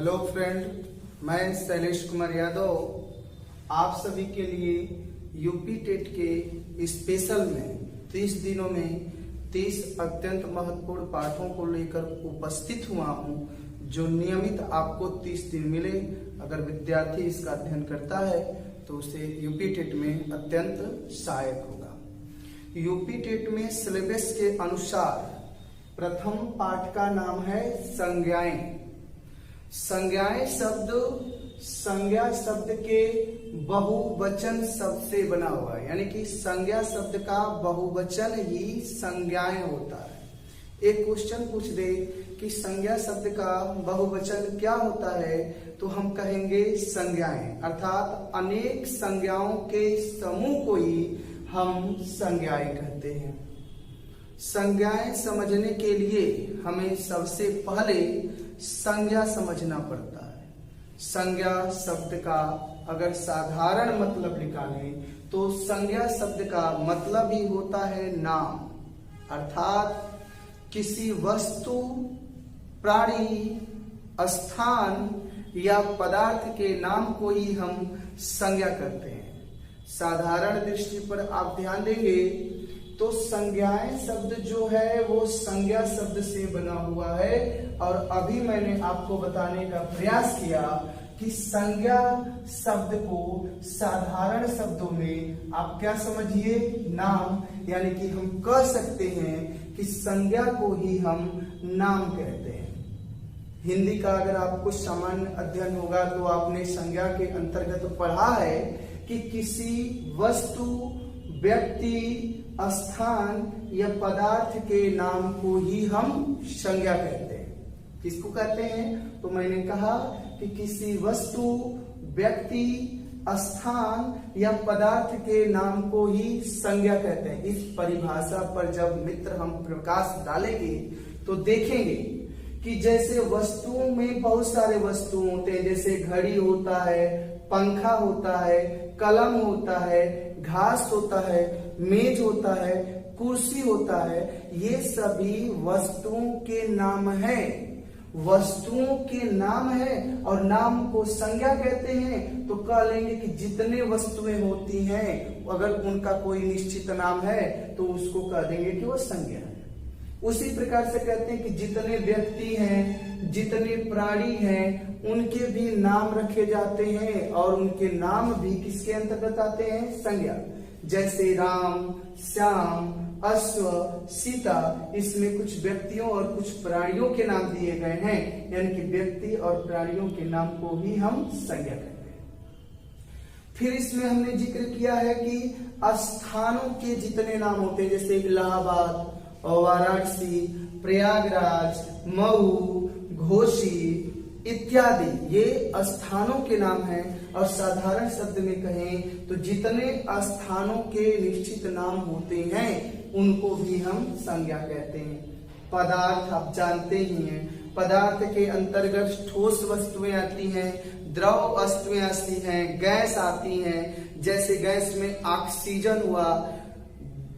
Hello friend, मैं शैलेश कुमार यादव आप सभी के लिए यूपी टेट के स्पेशल में 30 दिनों में 30 अत्यंत महत्वपूर्ण पाठों को लेकर उपस्थित हुआ हूं, जो नियमित आपको 30 दिन मिले। अगर विद्यार्थी इसका अध्ययन करता है तो उसे यूपी टेट में अत्यंत सहायक होगा। यूपी टेट में सिलेबस के अनुसार प्रथम पाठ का नाम है संज्ञाएं। संज्ञाएं शब्द संज्ञा शब्द के बहुवचन शब्द से बना हुआ है, यानी कि संज्ञा शब्द का बहुवचन ही संज्ञाएं होता है। एक क्वेश्चन पूछ दे कि संज्ञा शब्द का बहुवचन क्या होता है, तो हम कहेंगे संज्ञाएं, अर्थात अनेक संज्ञाओं के समूह को ही हम संज्ञाएं कहते हैं। संज्ञाएं समझने के लिए हमें सबसे पहले संज्ञा समझना पड़ता है। संज्ञा शब्द का अगर साधारण मतलब निकालें तो संज्ञा शब्द का मतलब ही होता है नाम, अर्थात किसी वस्तु, प्राणी, स्थान या पदार्थ के नाम को ही हम संज्ञा करते हैं। साधारण दृष्टि पर आप ध्यान देंगे तो संज्ञाएं शब्द जो है वो संज्ञा शब्द से बना हुआ है, और अभी मैंने आपको बताने का प्रयास किया कि संज्ञा शब्द को साधारण शब्दों में आप क्या समझिए, नाम, यानी कि हम कह सकते हैं कि संज्ञा को ही हम नाम कहते हैं। हिंदी का अगर आपको सामान्य अध्ययन होगा तो आपने संज्ञा के अंतर्गत पढ़ा है कि किसी वस्तु, व्यक्ति, स्थान या पदार्थ के नाम को ही हम संज्ञा कहते हैं। किसको कहते हैं? तो मैंने कहा कि किसी वस्तु, व्यक्ति, स्थान या पदार्थ के नाम को ही संज्ञा कहते हैं। इस परिभाषा पर जब मित्र हम प्रकाश डालेंगे तो देखेंगे कि जैसे वस्तुओं में बहुत सारे वस्तु होते हैं, जैसे घड़ी होता है, पंखा होता है, कलम होता है, घास होता है, मेज होता है, कुर्सी होता है, ये सभी वस्तुओं के नाम है। वस्तुओं के नाम है और नाम को संज्ञा कहते हैं। तो कह लेंगे कि जितने वस्तुएं होती हैं अगर उनका कोई निश्चित नाम है तो उसको कह देंगे कि वो संज्ञा है। उसी प्रकार से कहते हैं कि जितने व्यक्ति हैं, जितने प्राणी हैं, उनके भी नाम रखे जाते हैं और उनके नाम भी किसके अंतर्गत आते हैं? संज्ञा। जैसे राम, श्याम, अश्व, सीता, इसमें कुछ व्यक्तियों और कुछ प्राणियों के नाम दिए गए हैं, यानी कि व्यक्ति और प्राणियों के नाम को ही हम संज्ञा कहते हैं। फिर इसमें हमने जिक्र किया है कि स्थानों के जितने नाम होते हैं, जैसे इलाहाबाद, वाराणसी, प्रयागराज, मऊ, घोषी इत्यादि, ये स्थानों के नाम हैं। और साधारण शब्द में कहें तो जितने स्थानों के निश्चित नाम होते हैं उनको भी हम संज्ञा कहते हैं। पदार्थ आप जानते ही हैं, पदार्थ के अंतर्गत ठोस वस्तुएं आती हैं, द्रव वस्तुएं आती हैं, गैस आती हैं। जैसे गैस में ऑक्सीजन हुआ,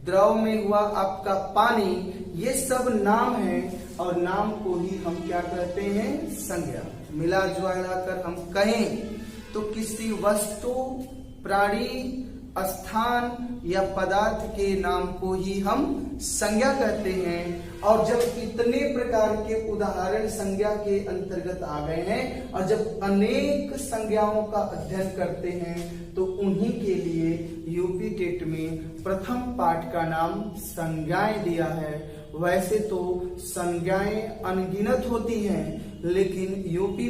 द्रव में हुआ आपका पानी, ये सब नाम है और नाम को ही हम क्या कहते हैं? संज्ञा। मिला जुला कर हम कहें तो किसी वस्तु, प्राणी, स्थान या पदार्थ के नाम को ही हम संज्ञा कहते हैं। और जब इतने प्रकार के उदाहरण संज्ञा के अंतर्गत आ गए हैं और जब अनेक संज्ञाओं का अध्ययन करते हैं तो उन्हीं के लिए यूपी टेट में प्रथम पाठ का नाम संज्ञाएं दिया है। वैसे तो संज्ञाएं अनगिनत होती हैं, लेकिन यूपी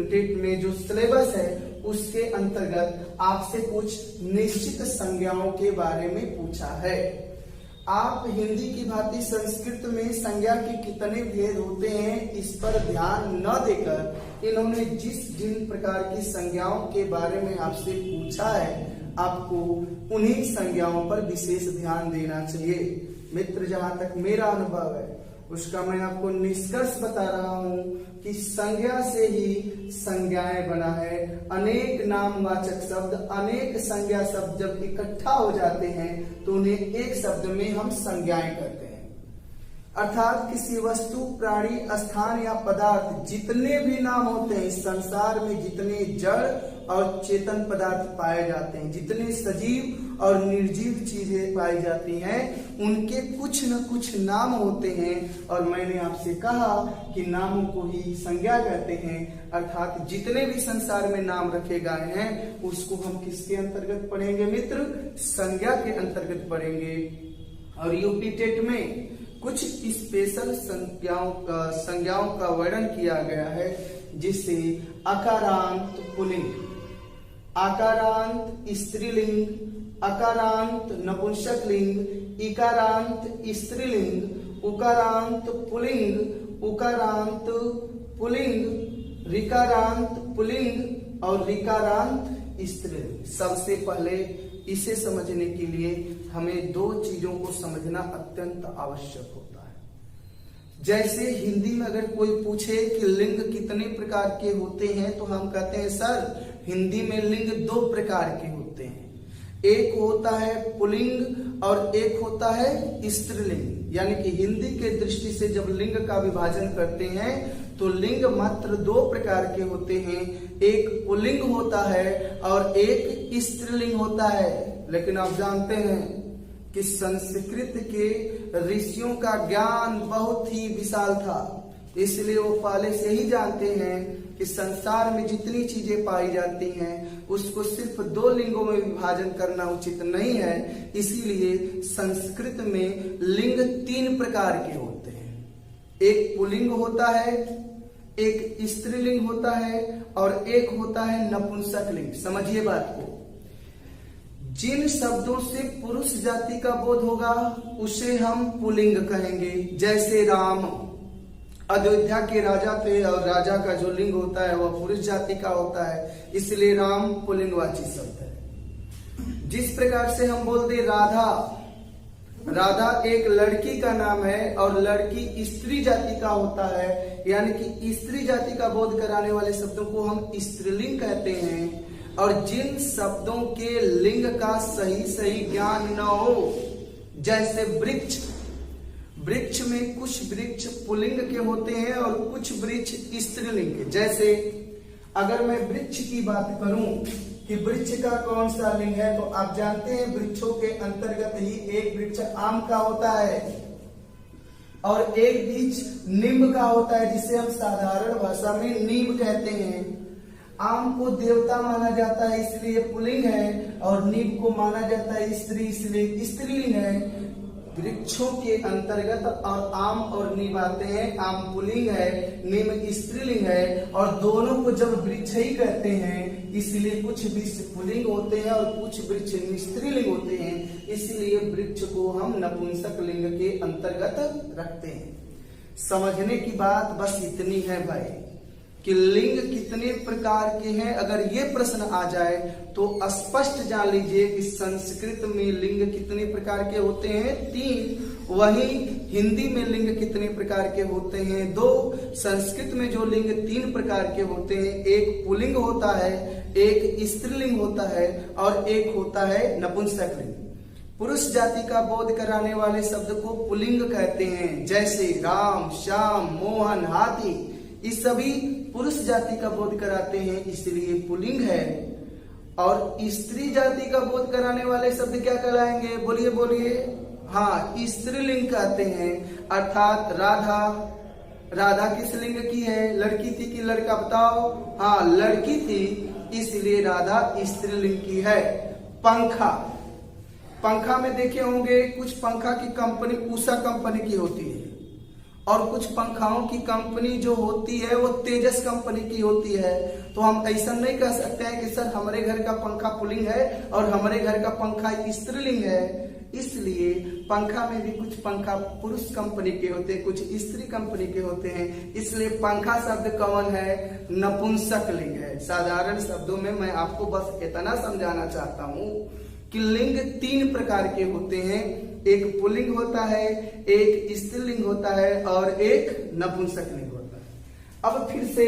टेट में जो सिलेबस है उसके अंतर्गत आपसे कुछ निश्चित संज्ञाओं के बारे में पूछा है। आप हिंदी की भांति संस्कृत में संज्ञा के कितने भेद होते हैं इस पर ध्यान न देकर इन्होंने जिन प्रकार की संज्ञाओं के बारे में आपसे पूछा है, आपको उन्हीं संज्ञाओं पर विशेष ध्यान देना चाहिए। मित्र, जहां तक मेरा अनुभव है उसका मैं आपको निष्कर्ष बता रहा हूं कि संज्ञा से ही संज्ञाएं बना है। अनेक नामवाचक शब्द, अनेक संज्ञा शब्द जब इकट्ठा हो जाते हैं तो उन्हें एक शब्द में हम संज्ञाएं करते हैं। अर्थात किसी वस्तु, प्राणी, स्थान या पदार्थ, जितने भी नाम होते हैं इस संसार में, जितने जड़ और चेतन पदार्थ पाए जाते हैं, जितने सजीव और निर्जीव चीजें पाई जाती हैं, उनके कुछ न कुछ नाम होते हैं। और मैंने आपसे कहा कि नामों को ही संज्ञा कहते हैं, अर्थात जितने भी संसार में नाम रखे गए हैं उसको हम किसके अंतर्गत पढ़ेंगे मित्र? संज्ञा के अंतर्गत पढ़ेंगे। और यूपी टेट में कुछ स्पेशल संज्ञाओं का वर्णन किया गया है, जिससे अकारांत पुल्लिंग, आकारांत स्त्रीलिंग, अकारांत नपुंसकलिंग, इकारांत स्त्रीलिंग, उकारांत पुल्लिंग, उकारांत पुल्लिंग, ऋकारांत पुल्लिंग और ऋकारांत स्त्रीलिंग। सबसे पहले इसे समझने के लिए हमें दो चीजों को समझना अत्यंत आवश्यक होता है। जैसे हिंदी में अगर कोई पूछे कि लिंग कितने प्रकार के होते हैं, तो हम कहते हैं सर हिंदी में लिंग दो प्रकार के होते हैं, एक होता है पुल्लिंग और एक होता है स्त्रीलिंग। यानी कि हिंदी के दृष्टि से जब लिंग का विभाजन करते हैं तो लिंग मात्र दो प्रकार के होते हैं, एक पुल्लिंग होता है और एक स्त्रीलिंग होता है। लेकिन आप जानते हैं कि संस्कृत के ऋषियों का ज्ञान बहुत ही विशाल था, इसलिए वो पहले से ही जानते हैं कि संसार में जितनी चीजें पाई जाती हैं उसको सिर्फ दो लिंगों में विभाजन करना उचित नहीं है। इसीलिए संस्कृत में लिंग तीन प्रकार के होते हैं, एक पुल्लिंग होता है, एक स्त्रीलिंग होता है और एक होता है नपुंसकलिंग। समझिए बात को, जिन शब्दों से पुरुष जाति का बोध होगा उसे हम पुल्लिंग कहेंगे। जैसे राम अयोध्या के राजा थे और राजा का जो लिंग होता है वह पुरुष जाति का होता है, इसलिए राम पुल्लिंगवाची शब्द है। जिस प्रकार से हम बोलते राधा, राधा एक लड़की का नाम है और लड़की स्त्री जाति का होता है, यानी कि स्त्री जाति का बोध कराने वाले शब्दों को हम स्त्रीलिंग कहते हैं। और जिन शब्दों के लिंग का सही ज्ञान न हो, जैसे वृक्ष, वृक्ष में कुछ वृक्ष पुल्लिंग के होते हैं और कुछ वृक्ष स्त्रीलिंग के। जैसे अगर मैं वृक्ष की बात करूं कि वृक्ष का कौन सा लिंग है, तो आप जानते हैं वृक्षों के अंतर्गत ही एक वृक्ष आम का होता है और एक वृक्ष नीम का होता है, जिसे हम साधारण भाषा में नीम कहते हैं। आम को देवता माना जाता है इसलिए पुल्लिंग है, और नीम को माना जाता है स्त्री इसलिए स्त्रीलिंग है। वृक्षों के अंतर्गत और आम और नीम आते हैं, आम पुल्लिंग है, नीम स्त्रीलिंग है, और दोनों को जब वृक्ष ही कहते हैं इसलिए कुछ वृक्ष पुल्लिंग होते हैं और कुछ वृक्ष स्त्रीलिंग होते हैं, इसलिए वृक्ष को हम नपुंसक लिंग के अंतर्गत रखते हैं। समझने की बात बस इतनी है भाई कि लिंग कितने प्रकार के हैं। अगर ये प्रश्न आ जाए तो स्पष्ट जान लीजिए कि संस्कृत में लिंग कितने प्रकार के होते हैं, 3। वहीं हिंदी में लिंग कितने प्रकार के होते हैं, 2। संस्कृत में जो लिंग 3 प्रकार के होते हैं, एक पुल्लिंग होता है, एक स्त्रीलिंग होता है और एक होता है नपुंसकलिंग। पुरुष जाति का बोध कराने वाले शब्द को पुल्लिंग कहते हैं, जैसे राम, श्याम, मोहन, हाथी, ये सभी पुरुष जाति का बोध कराते हैं इसलिए पुल्लिंग है। और स्त्री जाति का बोध कराने वाले शब्द क्या कहलाएंगे, बोलिए बोलिए? हाँ, स्त्रीलिंग कहते हैं। अर्थात राधा, राधा किस लिंग की है, लड़की थी कि लड़का, बताओ? हाँ, लड़की थी इसलिए राधा स्त्रीलिंग की है। पंखा, पंखा में देखे होंगे कुछ पंखा की कंपनी उषा कंपनी की होती है और कुछ पंखाओं की कंपनी जो होती है वो तेजस कंपनी की होती है। तो हम ऐसा नहीं कह सकते हैं कि सर हमारे घर का पंखा पुल्लिंग है और हमारे घर का पंखा स्त्रीलिंग है। इसलिए पंखा में भी कुछ पंखा पुरुष कंपनी के होते हैं, कुछ स्त्री कंपनी के होते हैं। इसलिए पंखा शब्द कौन है, नपुंसक लिंग है। साधारण शब्दों में मैं आपको बस इतना समझाना चाहता हूँ कि लिंग 3 प्रकार के होते हैं, एक पुल्लिंग होता है, एक स्त्रीलिंग होता है और एक नपुंसक लिंग होता है। अब फिर से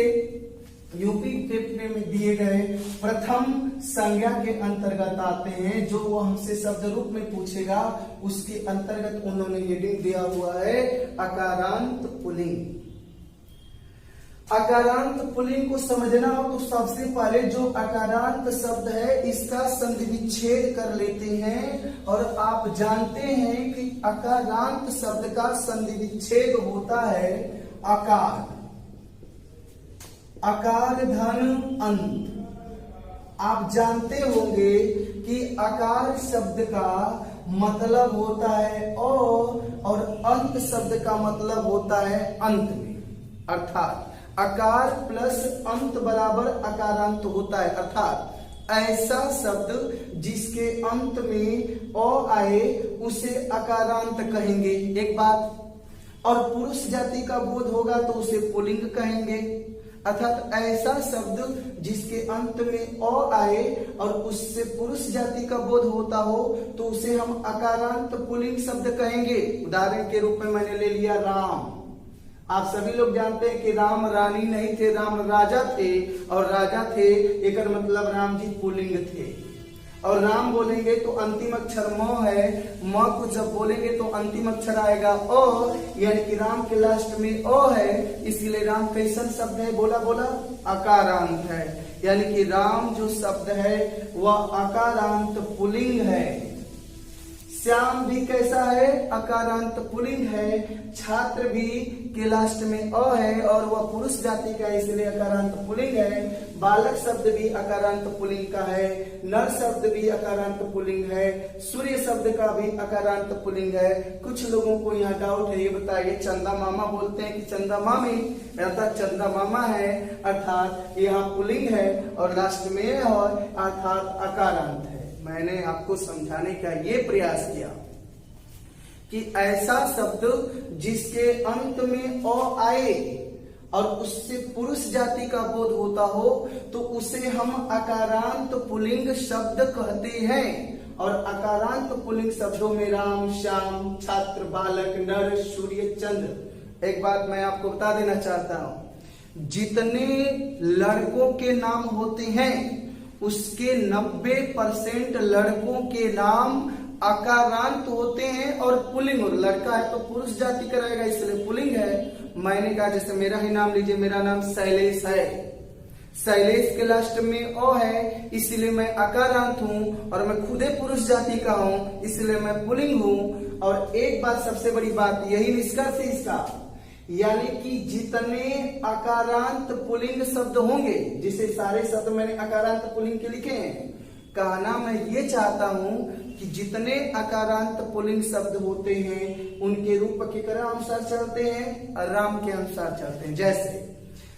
यूपी टेट में दिए गए प्रथम संज्ञा के अंतर्गत आते हैं। जो वो हमसे शब्द रूप में पूछेगा उसके अंतर्गत उन्होंने हेडिंग दिया हुआ है अकारांत पुल्लिंग। अकारांत पुल्लिंग को समझना हो तो सबसे पहले जो अकारांत शब्द है इसका संधि विच्छेद कर लेते हैं। और आप जानते हैं कि अकारांत शब्द का संधि विच्छेद होता है अकार, अकार धन अंत। आप जानते होंगे कि अकार शब्द का मतलब होता है और अंत शब्द का मतलब होता है अंत में। अर्थात अकार प्लस अंत बराबर अकारांत होता है। अर्थात ऐसा शब्द जिसके अंत में अ आए उसे अकारांत कहेंगे, एक बात। और पुरुष जाति का बोध होगा तो उसे पुल्लिंग कहेंगे। अर्थात ऐसा शब्द जिसके अंत में अ आए और उससे पुरुष जाति का बोध होता हो तो उसे हम अकारांत पुल्लिंग शब्द कहेंगे। उदाहरण के रूप में मैंने ले लिया राम। आप सभी लोग जानते हैं कि राम रानी नहीं थे, राम राजा थे। और राजा थे एक मतलब राम जी पुल्लिंग थे। और राम बोलेंगे तो अंतिम अक्षर म है, म को जब बोलेंगे तो अंतिम अक्षर आएगा अ, यानी कि राम के लास्ट में अ है, इसीलिए राम कैसन शब्द है, बोला बोला अकारांत है। यानी कि राम जो शब्द है वह अकारांत पुल्लिंग है। श्याम भी कैसा है, अकारांत पुल्लिंग है। छात्र भी के लास्ट में अ है और वह पुरुष जाति का है इसलिए अकारांत पुल्लिंग है। बालक शब्द भी अकारांत पुल्लिंग का है। नर शब्द भी अकारांत पुल्लिंग है। सूर्य शब्द का भी अकारांत पुल्लिंग है। कुछ लोगों को यहाँ डाउट है, ये बताइए चंदा मामा बोलते हैं कि चंदा मामी, अर्थात चंदा मामा है अर्थात यहाँ पुल्लिंग है और लास्ट में और अर्थात अकारांत है। मैंने आपको समझाने का ये प्रयास किया कि ऐसा शब्द जिसके अंत में अ आए और उससे पुरुष जाति का बोध होता हो तो उसे हम अकारांत पुल्लिंग शब्द कहते हैं। और अकारांत पुल्लिंग शब्दों में राम, श्याम, छात्र, बालक, नर, सूर्य, चंद्र। एक बात मैं आपको बता देना चाहता हूं, जितने लड़कों के नाम होते हैं उसके 90% लड़कों के नाम अकारांत होते हैं और पुल्लिंग। और लड़का है तो पुरुष जाति का रहेगा इसलिए पुल्लिंग है। मैंने कहा जैसे मेरा ही नाम लीजिए, मेरा नाम शैलेश है, शैलेश के लास्ट में अ है इसलिए मैं अकारांत हूँ और मैं खुदे पुरुष जाति का हूँ इसलिए मैं पुल्लिंग हूँ। और एक बात सबसे बड़ी बात यही निष्कर्ष है इसका, यानी कि जितने अकारांत पुल्लिंग शब्द होंगे, जिसे सारे शब्द मैंने अकारांत पुल्लिंग के लिखे हैं, कहना मैं ये चाहता हूं कि जितने अकारांत पुल्लिंग शब्द होते हैं उनके रूप के अनुसार चलते हैं, राम के अनुसार चलते हैं। जैसे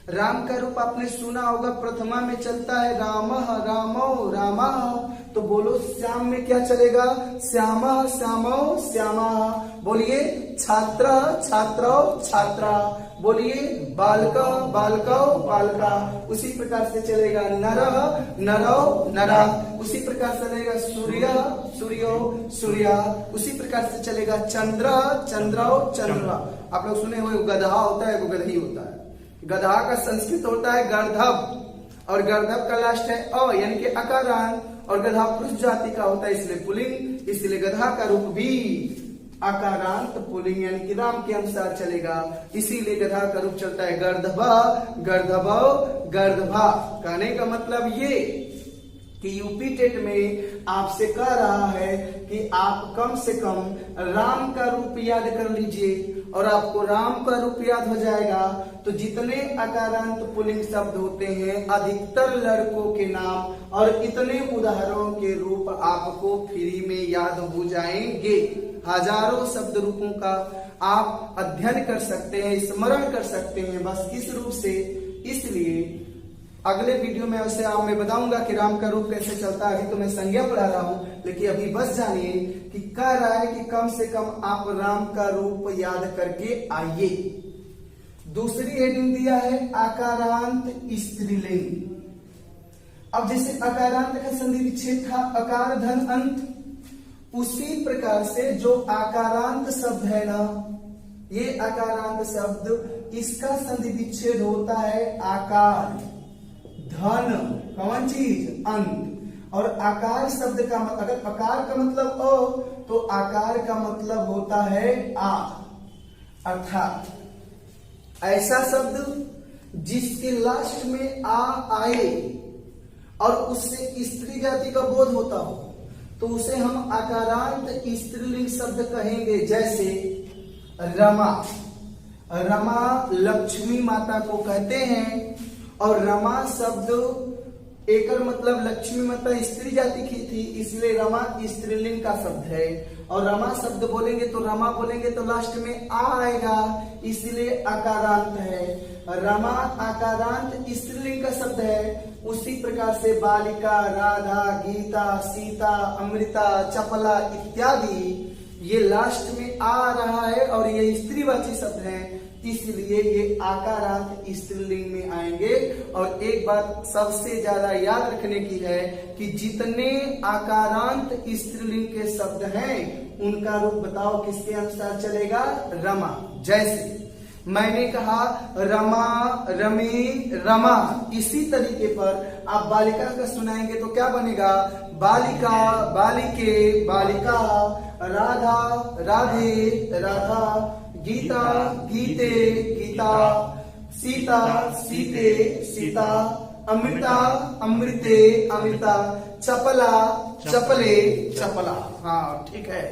राम का रूप आपने सुना होगा, प्रथमा में चलता है रामः, रामो, रामः। तो बोलो श्याम में क्या चलेगा, श्यामः, श्यामो, श्यामः। बोलिए छात्र, छात्रो, छात्रा। बोलिए बालक, बालको, बालका। उसी प्रकार से चलेगा नरः, नरो, नरा। उसी प्रकार से चलेगा सूर्य, सूर्यो, सूर्या। उसी प्रकार से चलेगा चंद्र, चंद्रो, चंद्रा। आप लोग सुने हुए गधा होता है, वो गधही होता है। गधा का संस्कृत होता है गर्धव और गर्धव का लास्ट है अ यानी कि अकारांत और गधा पुरुष जाति का होता है इसलिए पुल्लिंग। इसलिए गधा का रूप भी अकारांत पुल्लिंग यानी कि राम के अनुसार चलेगा। इसीलिए गधा का रूप चलता है गर्धभ, गर्धभो, गर्धभा। कहने का मतलब ये कि यूपी टेट में आपसे कह रहा है कि आप कम से कम राम का रूप याद कर लीजिए और आपको राम का रूप याद हो जाएगा तो जितने अकारांत पुल्लिंग शब्द होते हैं अधिकतर लड़कों के नाम और इतने उदाहरणों के रूप आपको फ्री में याद हो जाएंगे। हजारों शब्द रूपों का आप अध्ययन कर सकते हैं, स्मरण कर सकते हैं, बस किस रूप से। इसलिए अगले वीडियो में उसे आप मैं बताऊंगा कि राम का रूप कैसे चलता है। अभी तो मैं संज्ञा पढ़ा रहा हूं, लेकिन अभी बस जानिए कि कह रहा है कि कम से कम आप राम का रूप याद करके आइए। दूसरी हेडिंग दिया है आकारांत स्त्रीलिंग। अब जैसे अकारांत का संधि विच्छेद था अकार धन अंत, उसी प्रकार से जो आकारांत शब्द है ना, ये आकारांत शब्द इसका संधि विच्छेद होता है आकार। धन कौन चीज अंत। और आकार शब्द का अगर आकार का मतलब अ तो आकार का मतलब होता है आ, अर्थात ऐसा शब्द जिसके लास्ट में आ आए और उससे स्त्री जाति का बोध होता हो तो उसे हम आकारांत स्त्रीलिंग शब्द कहेंगे। जैसे रमा, रमा लक्ष्मी माता को कहते हैं और रमा शब्द एकर मतलब लक्ष्मी माता स्त्री जाति की थी, इसलिए रमा स्त्रीलिंग का शब्द है। और रमा शब्द बोलेंगे तो रमा बोलेंगे तो लास्ट में आ आएगा, इसलिए आकारांत है। रमा आकारांत स्त्रीलिंग का शब्द है। उसी प्रकार से बालिका, राधा, गीता, सीता, अमृता, चपला इत्यादि ये लास्ट में आ रहा है और ये स्त्रीवाची शब्द है, इसलिए ये आकारांत स्त्रीलिंग में आएंगे। और एक बात सबसे ज्यादा याद रखने की है कि जितने आकारांत स्त्रीलिंग के शब्द हैं उनका रूप बताओ किसके अनुसार चलेगा, रमा। जैसे मैंने कहा रमा, रमी, रमा, इसी तरीके पर आप बालिका का सुनाएंगे तो क्या बनेगा, बालिका, बालिके, बालिका, राधा, राधे, राधा, गीता, गीते, गीता, सीता, सीते, सीता, अमृता, अमृते, अमृता, चपला, चपले, चपला। हाँ ठीक है।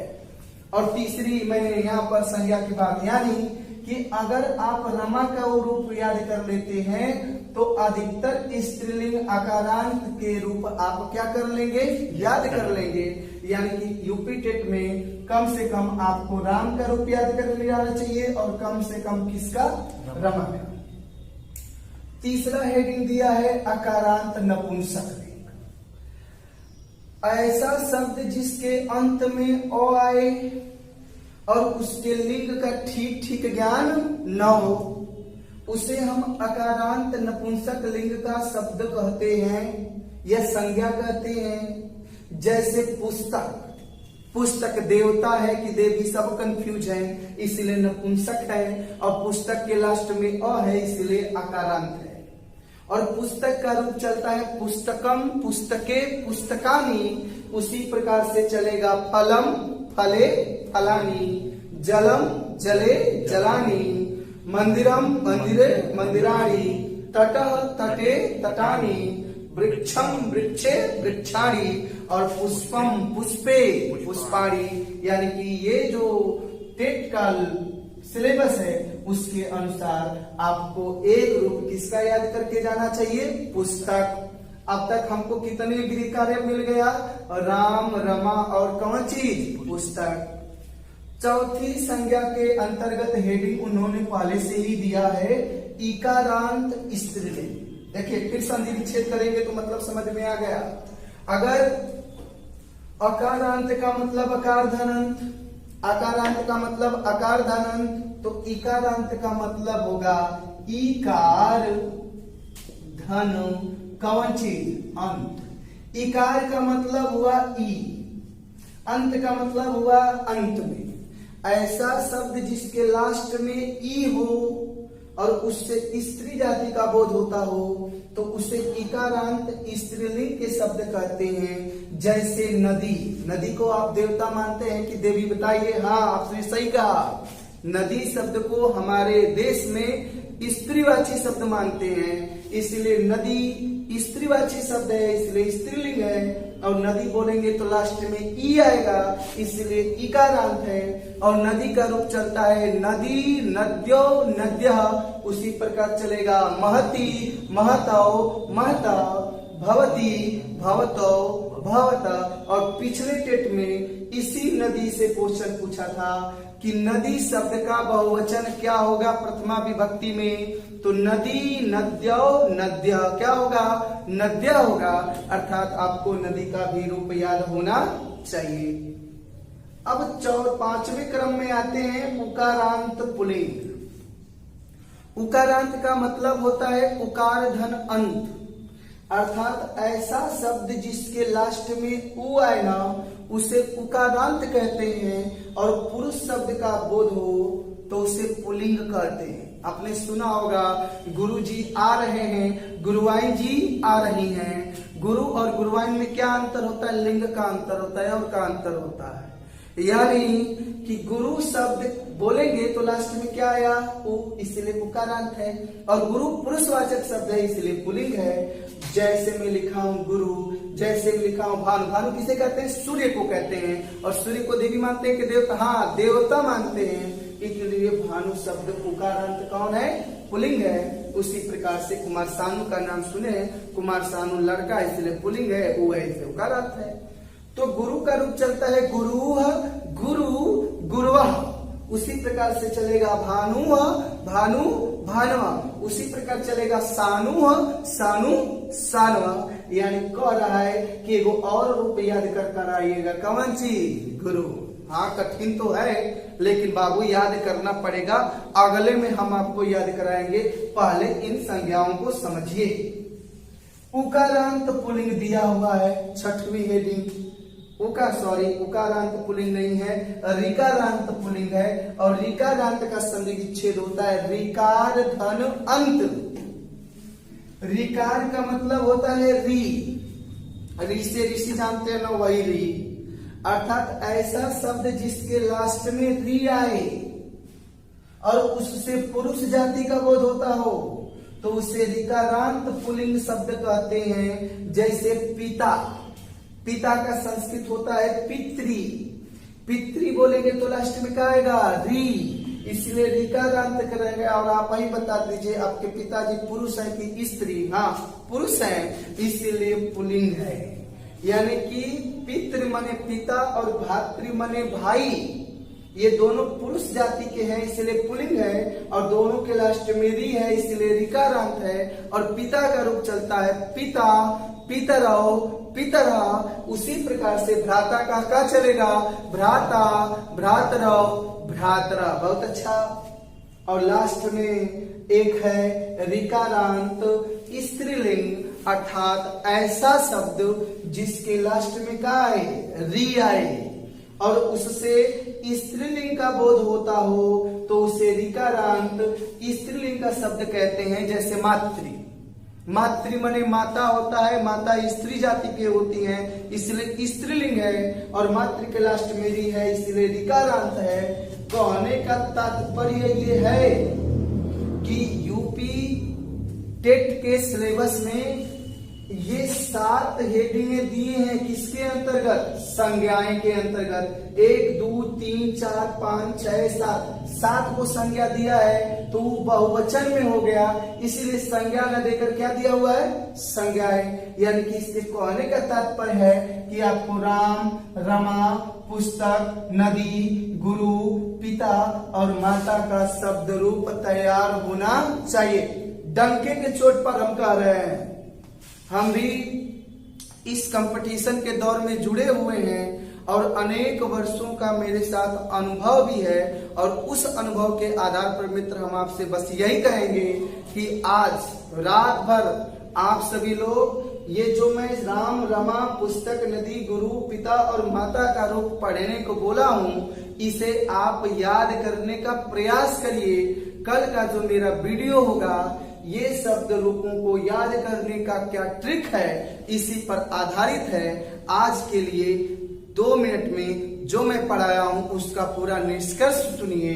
और तीसरी मैंने यहाँ पर संज्ञा की बात, यानी कि अगर आप रमा का रूप याद कर लेते हैं तो अधिकतर स्त्रीलिंग आकारांत के रूप आप क्या कर लेंगे, याद कर लेंगे। यानी कि यूपी टेट में कम से कम आपको राम का रूप याद कर लेना चाहिए और कम से कम किसका, रमा का। तीसरा हेडिंग दिया है आकारांत नपुंसक लिंग। ऐसा शब्द जिसके अंत में ओ आए और उसके लिंग का ठीक ठीक ज्ञान न हो उसे हम अकारांत नपुंसक लिंग का शब्द कहते हैं या संज्ञा कहते हैं। जैसे पुस्तक, पुस्तक देवता है कि देवी, सब कंफ्यूज है इसलिए नपुंसक है, और पुस्तक के लास्ट में अ है इसलिए अकारांत है। और पुस्तक का रूप चलता है पुस्तकम, पुस्तके, पुस्तकानी, उसी प्रकार से चलेगा फलम, फले, फलानी, जलम, जले, जलानी, मंदिरम, मंदिरे, मंदिराणी, तटः, तटे, तटानी, वृक्षम, वृक्षे, वृक्षाणी, और पुष्पम, पुष्पे, पुष्पाणी। यानी कि ये जो टेट का सिलेबस है उसके अनुसार आपको एक रूप किसका याद करके जाना चाहिए, पुस्तक। अब तक हमको कितने गृह कार्य मिल गया, राम, रमा और कौन चीज, पुस्तक। चौथी संज्ञा के अंतर्गत हेडिंग उन्होंने पहले से ही दिया है, इकारांत स्त्रीलिंग। देखिए फिर संधि विच्छेद करेंगे तो मतलब समझ में आ गया। अगर अकारांत का मतलब अकार धनंत, अकारांत का मतलब अकार धनंत, तो इकारांत का मतलब होगा इकार धन कौन चीज, अंत। इकार का मतलब हुआ ई, अंत का मतलब हुआ अंत में। ऐसा शब्द जिसके लास्ट में ई हो और उससे स्त्री जाति का बोध होता हो तो उसे इकारांत स्त्रीलिंग के शब्द कहते हैं। जैसे नदी, नदी को आप देवता मानते हैं कि देवी, बताइए। हाँ आपने सही कहा, नदी शब्द को हमारे देश में स्त्रीवाची शब्द मानते हैं, इसलिए नदी स्त्रीवाची शब्द है इसलिए स्त्रीलिंग है। और नदी बोलेंगे तो लास्ट में ई आएगा इसलिए इकारांत है। और नदी का रूप चलता है नदी, नद्यो, नद्यः, उसी प्रकार चलेगा महती, महतौ, महता, भवती, भवतौ, भवत। और पिछले टेट में इसी नदी से क्वेश्चन पूछा था कि नदी शब्द का बहुवचन क्या होगा प्रथमा विभक्ति में, तो नदी, नद्यो, नद्य, क्या होगा, नद्य होगा। अर्थात आपको नदी का भी रूप याद होना चाहिए। अब पांचवें क्रम में आते हैं उकारांत पुल्लिंग। उकारांत का मतलब होता है उकार धन अंत, अर्थात ऐसा शब्द जिसके लास्ट में उ आए ना उसे उकारांत कहते हैं। और पुरुष शब्द का बोध हो तो उसे पुल्लिंग कहते हैं। आपने सुना होगा गुरु जी आ रहे हैं, गुरुआइन जी आ रही हैं। गुरु और गुरुआइन में क्या अंतर होता है? लिंग का अंतर होता है और का अंतर होता है। यानी कि गुरु शब्द बोलेंगे तो लास्ट में क्या आया? उ, इसलिए उकारांत है। और गुरु पुरुषवाचक शब्द है इसलिए पुल्लिंग है। जैसे मैं लिखा हूं गुरु, जैसे मैं लिखा हूं भानु। भानु किसे कहते हैं? सूर्य को कहते हैं। और सूर्य को देवी मानते हैं कि देवता? हाँ, देवता मानते हैं। इसलिए भानु शब्द उकारांत कौन है? पुल्लिंग है। उसी प्रकार से कुमार सानू का नाम सुने, कुमार सानू लड़का इसलिए पुल्लिंग है, वो है इसलिए उकारांत है। तो गुरु का रूप चलता है गुरु, गुरु, गुरुवः। उसी प्रकार से चलेगा भानु, भानु, भानवा। उसी प्रकार चलेगा सानु, सानु, सानवा। यानी कह रहा है कि एगो और रूप याद कर आइएगा। कौन चीज? गुरु। हाँ, कठिन तो है लेकिन बाबू याद करना पड़ेगा। अगले में हम आपको याद कराएंगे, पहले इन संज्ञाओं को समझिए। उकारांत पुल्लिंग दिया हुआ है, 6वीं हेडिंग। उकारांत पुल्लिंग नहीं है, ऋकारांत पुल्लिंग है। और ऋकारांत का संधि विच्छेद होता है ऋकार धन अंत। ऋकार का मतलब होता है री, री से ऋषि जानते हैं ना, वही री। अर्थात ऐसा शब्द जिसके लास्ट में री आए और उससे पुरुष जाति का बोध होता हो तो उसे ऋकारांत पुल्लिंग शब्द कहते हैं। जैसे पिता, पिता का संस्कृत होता है पितृ। पितृ बोलेंगे तो लास्ट में क्या आएगा? री, इसलिए ऋकारांत करेंगे। और आप ही बता दीजिए आपके पिताजी पुरुष है कि स्त्री? हाँ, पुरुष है, इसीलिए पुल्लिंग है। यानी कि पितृ माने पिता और भातृ माने भाई, ये दोनों पुरुष जाति के हैं इसलिए पुल्लिंग है। और दोनों के लास्ट में री है इसलिए ऋकारांत है। और पिता का रूप चलता है पिता, पितरौ, पितरा। उसी प्रकार से भ्राता का क्या चलेगा? भ्राता, भ्रातरौ, भ्रातरा। बहुत अच्छा। और लास्ट में एक है ऋकारांत स्त्रीलिंग, अर्थात ऐसा शब्द जिसके लास्ट में क्या आए? री आए और उससे स्त्रीलिंग का बोध होता हो तो उसे ऋकारांत स्त्रीलिंग का शब्द कहते हैं। जैसे मातृ, मातृ माने माता होता है, माता स्त्री जाति की होती हैं इसलिए स्त्रीलिंग है। और मातृ के लास्ट में री है इसलिए ऋकारांत है। कहने का तात्पर्य ये है कि यूपी टेट के सिलेबस में ये 7 हेडिंगें दिए हैं। किसके अंतर्गत? संज्ञाएं के अंतर्गत। 1, 2, 3, 4, 5, 6, 7 को संज्ञा दिया है तो बहुवचन में हो गया, इसीलिए संज्ञा न देकर क्या दिया हुआ है? संज्ञाएं। यानी कि इसके कहने का तात्पर्य है कि आपको राम, रमा, पुस्तक, नदी, गुरु, पिता और माता का शब्द रूप तैयार होना चाहिए। डंके के चोट पर हम कह रहे हैं, हम भी इस कंपटीशन के दौर में जुड़े हुए हैं और अनेक वर्षों का मेरे साथ अनुभव भी है। और उस अनुभव के आधार पर मित्र हम आपसे बस यही कहेंगे कि आज रात भर आप सभी लोग ये जो मैं राम, रमा, पुस्तक, नदी, गुरु, पिता और माता का रूप पढ़ने को बोला हूँ, इसे आप याद करने का प्रयास करिए। कल का जो मेरा वीडियो होगा ये शब्द रूपों को याद करने का क्या ट्रिक है इसी पर आधारित है। आज के लिए 2 मिनट में जो मैं पढ़ाया हूं उसका पूरा निष्कर्ष सुनिए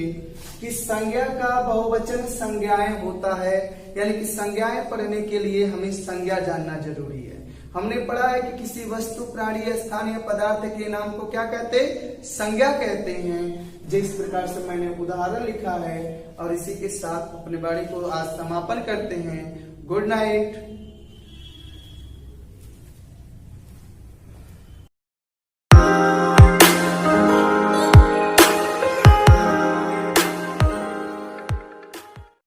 कि संज्ञा का बहुवचन संज्ञाएं होता है। यानी कि संज्ञाएं पढ़ने के लिए हमें संज्ञा जानना जरूरी है। हमने पढ़ा है कि किसी वस्तु, प्राणी, स्थान या पदार्थ के नाम को क्या कहते हैं? संज्ञा कहते हैं। जिस प्रकार से मैंने उदाहरण लिखा है और इसी के साथ अपने वाणी को आज समापन करते हैं। Good night.